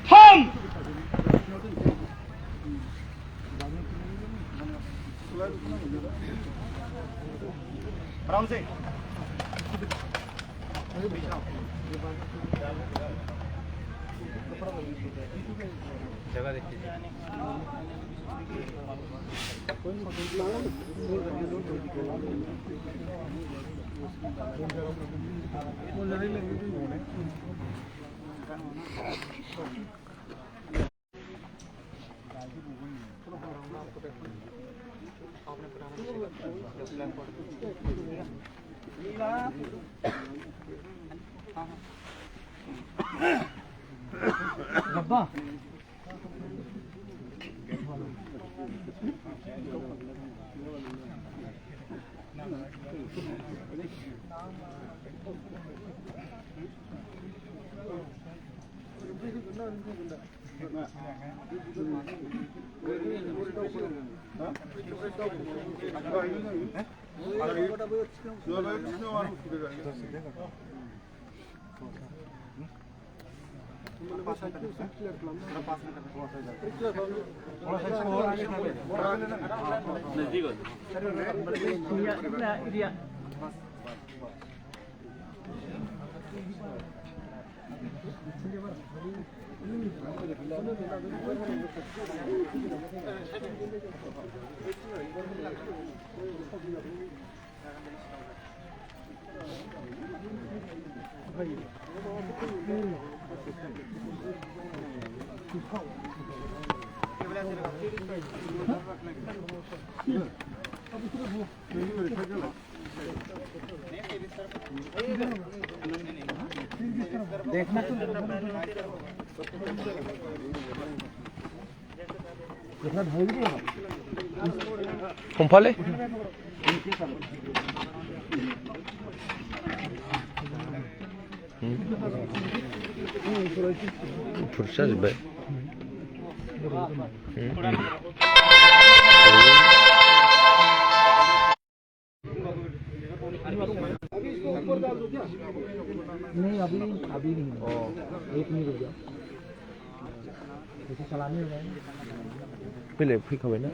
Tom! आराम से जगह देखिए डब्बा देखना तो 곰팔레? 불사지 배. नहीं अभी नहीं एक नहीं रुक गया चलाने हो रहा है पहले फिक হবে না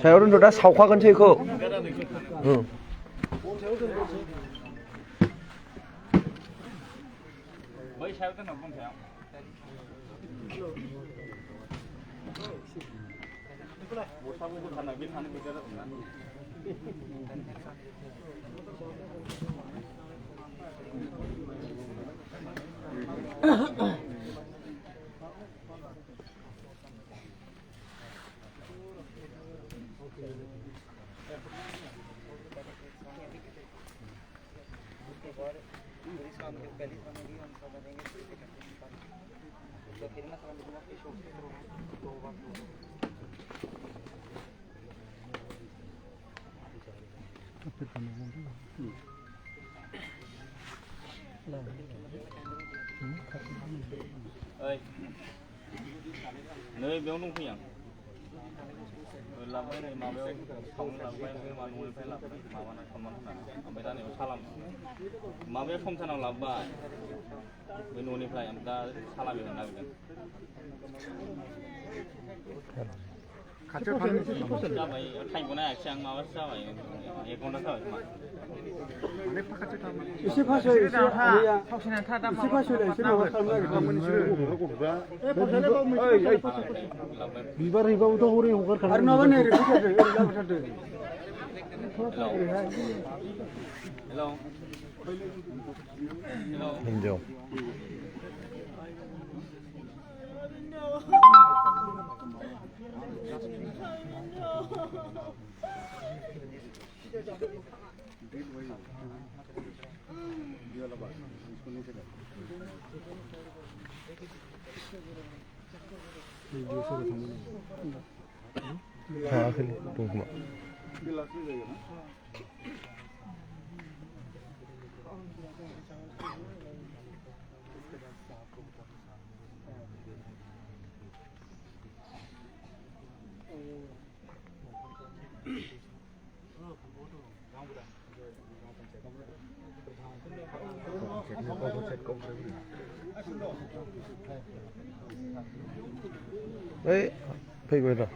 사열은 저다 사과 근처에 그 응. वही शायद तो नब्बन थे वो सब को खाना भी खाने की जरूरत नहीं ơi nơi béo nung không nhỉ làm cái này mà béo không làm quen với mà nuôi phải làm mà nó không ăn nào bây giờ này sao làm mà béo không sao nào làm bà với nuôi phải làm ta sao làm được nào được खाचर खाने से sao vậy thành của này sang mà sao vậy ये कौन सा है इसे Faso इसे आया इसे फासो इसे माबा बिबार हैबाबोथ' हरै हगारखानाय आरो नङाबा नै ओरै फैथारदो ओरै लाबोथारदो हेलौ 인정 थाङाखै दं खोमा ओइ फैबाय र'